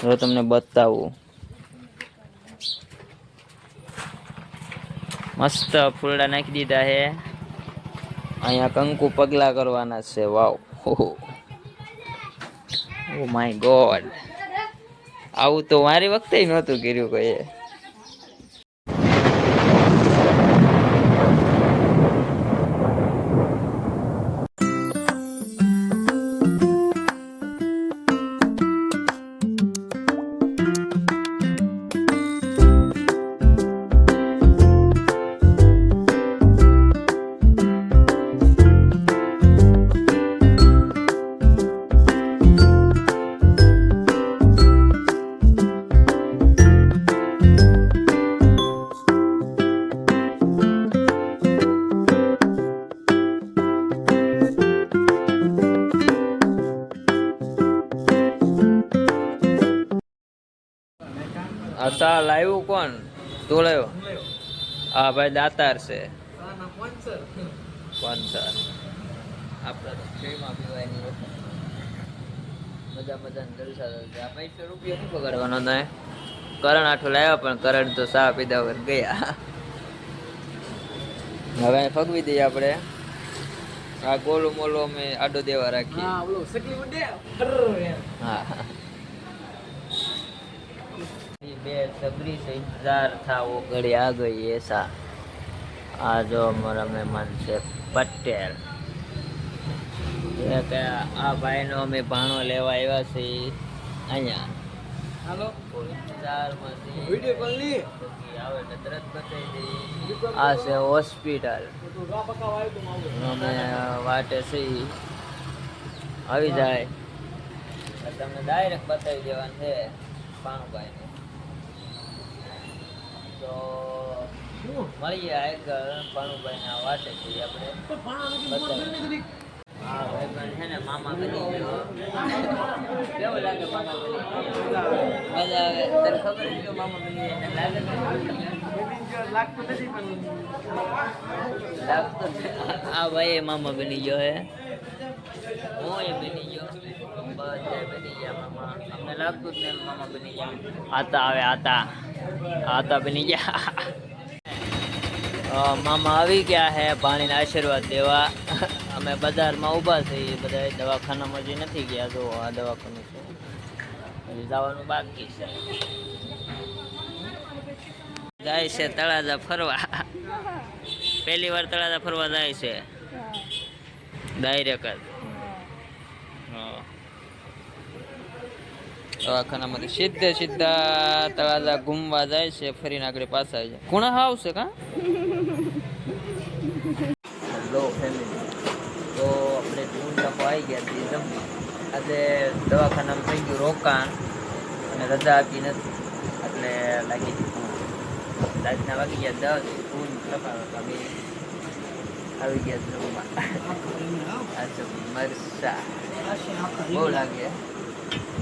જો તમને બતાવું મસ્ત ફૂલડા નાખી દીધા હે અહીંયા કંકુ પગલા કરવાના છે વાવ ઓ માય ગોડ આવું તો મારી વખતે નહોતું કર્યું કોઈ અસા લાવ્યું કોણ તું લાવ્યો હા ભાઈ દાતાર છે સ્પોન્સર આપણે તો ફ્રીમાં પીવાની મજા મજાને જલસા આ ₹500 નહીં પકડવાનો ને કરણ આઠું લાવ્યા પણ કરણ તો સા પીધા વગર ગયા હવે ફગવી દઈએ આપણે આ ગોલું મોલો અમે આડો દેવા રાખીએ હા बेसब्री से इंतजार था वो घड़ी आ गई ऐसा आ जो हमारा मेहमान से पटेल आ भाई नो अमे भाणो लेवा आव्या छे अहींया हालो इंतजार में वीडियो कॉल नी आवे એટલે તરત બતાઈ દે આ છે હોસ્પિટલ અમે વાટે છે આવી જાય તમને ડાયરેક્ટ બતાવી દેવાનું છે પાણુભાઈ ને તો મળીએ એક પાણુભાઈ ના વાટે છીએ આપણે હા ભાઈ છે ને મામા બની ગયો કેવું લાગે મામા બની મજા આવે તને ખબર છે મામા બની એને લાગે લાગતું નથી પણ લાગતું આ ભાઈ મામા બની ગયો હે હું એ બની ગયો બધા બની ગયા મામા અમને લાગતું જ નહીં મામા બની ગયા આતા આવે આતા બની ગયા મામા આવી ગયા હે પાણીના આશીર્વાદ દેવા અમે બજારમાં ઊભા છીએ બધા દવાખાનામાં જે નથી ગયા તો આ દવાખાનું છે હજી જવાનું બાકી છે જાય છે તળાજા ફરવા પહેલી વાર તળાજા ફરવા જાય છે ડાયરેક્ટ દવાખાનામાંથી સીધા તળાજા ઘૂમવા જાય છે ફરીને આગળ પાછા આવી જાય કુણા આવશે કા હેલો ફેમિલી તો આપણે જૂન ટકો આવી ગયા છીએ જમવા આજે દવાખાનામાં થઈ ગયું રોકાણ અને રજા આપી નથી એટલે લાગી રાતના વાગી ગયા 10 જૂન ટકા અમે આવી ગયા જમવા આજે મરસા બહુ લાગે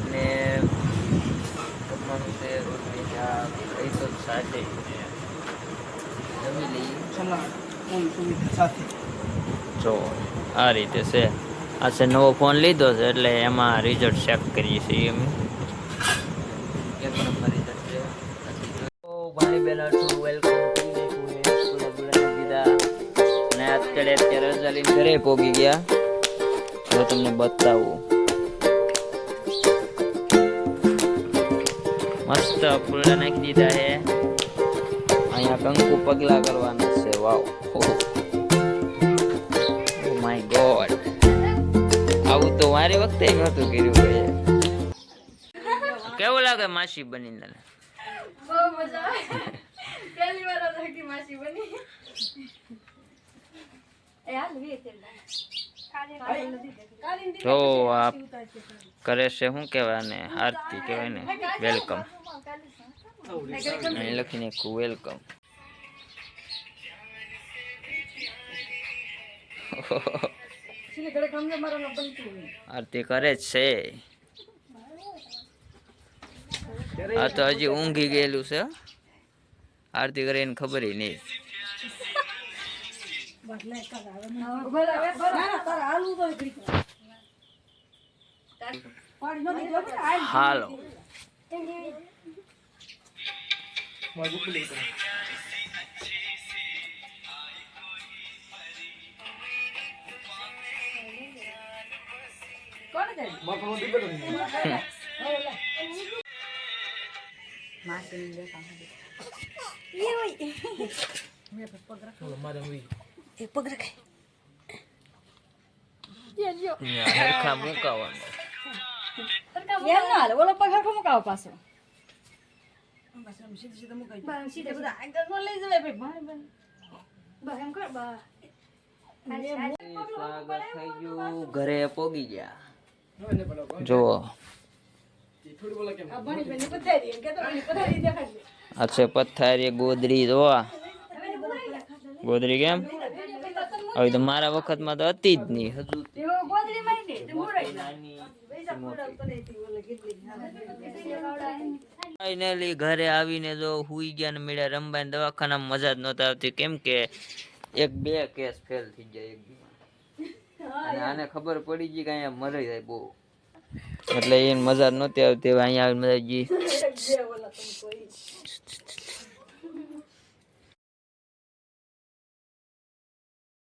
ને જમવાનું છે રોટલી શાક એ તો સાથે જમી લઈએ જો આ રીતે છે આ છે નવો ફોન લીધો છે એટલે એમાં રિઝલ્ટ ચેક કરીએ છીએ અમે એક નંબર રિઝલ્ટ છે તો ભાઈ બેલા ટુ વેલકમ દીધા અને અત્યારે રજા લઈને ઘરે પહોંચી ગયા તો તમને બતાવું મસ્ત ફૂલડા નાખી દીધા હે અહીંયા કંકુ પગલા કરવાના છે વાવ ઓ માય ગોડ આવું તો મારી વખતે નહોતું કર્યું કોઈ કેવું લાગે માસી બનીને બહુ મજા આવે પહેલી વાર આખી માસી બની એ હાલ વે જો આપ કરે છે શું કહેવાય ને આરતી કહેવાય ને વેલકમ અહીં લખીને વેલકમ આરતી કરે જ છે આ તો હજી ઊંઘી ગયેલું છે આરતી કરે એને ખબર નહીં હાલો કોણ કરે હરખા મુકાવાનું એમ ના હાલે ઓલો પગ હરખો મુકાવો પાછો સ્વાગત થઈ ગયું ઘરે પોગી ગયા જો આ છે પથારી ગોદરી જોવા ગોદરી કેમ હવે તો મારા વખતમાં તો હતી જ નહીં હજુ ફાઇનલી ઘરે આવીને જો હુઈ ગયા ને મેળા રમવા દવાખાનામાં મજા જ નહોતી આવતી કેમ કે 1-2 કેસ ફેલ થઈ જાય એક દીમાં અને આને ખબર પડી ગઈ કે અહીંયા મરી જાય બહુ એટલે એને મજા જ નહોતી આવતી હવે અહીંયા આવીને મજા ગઈ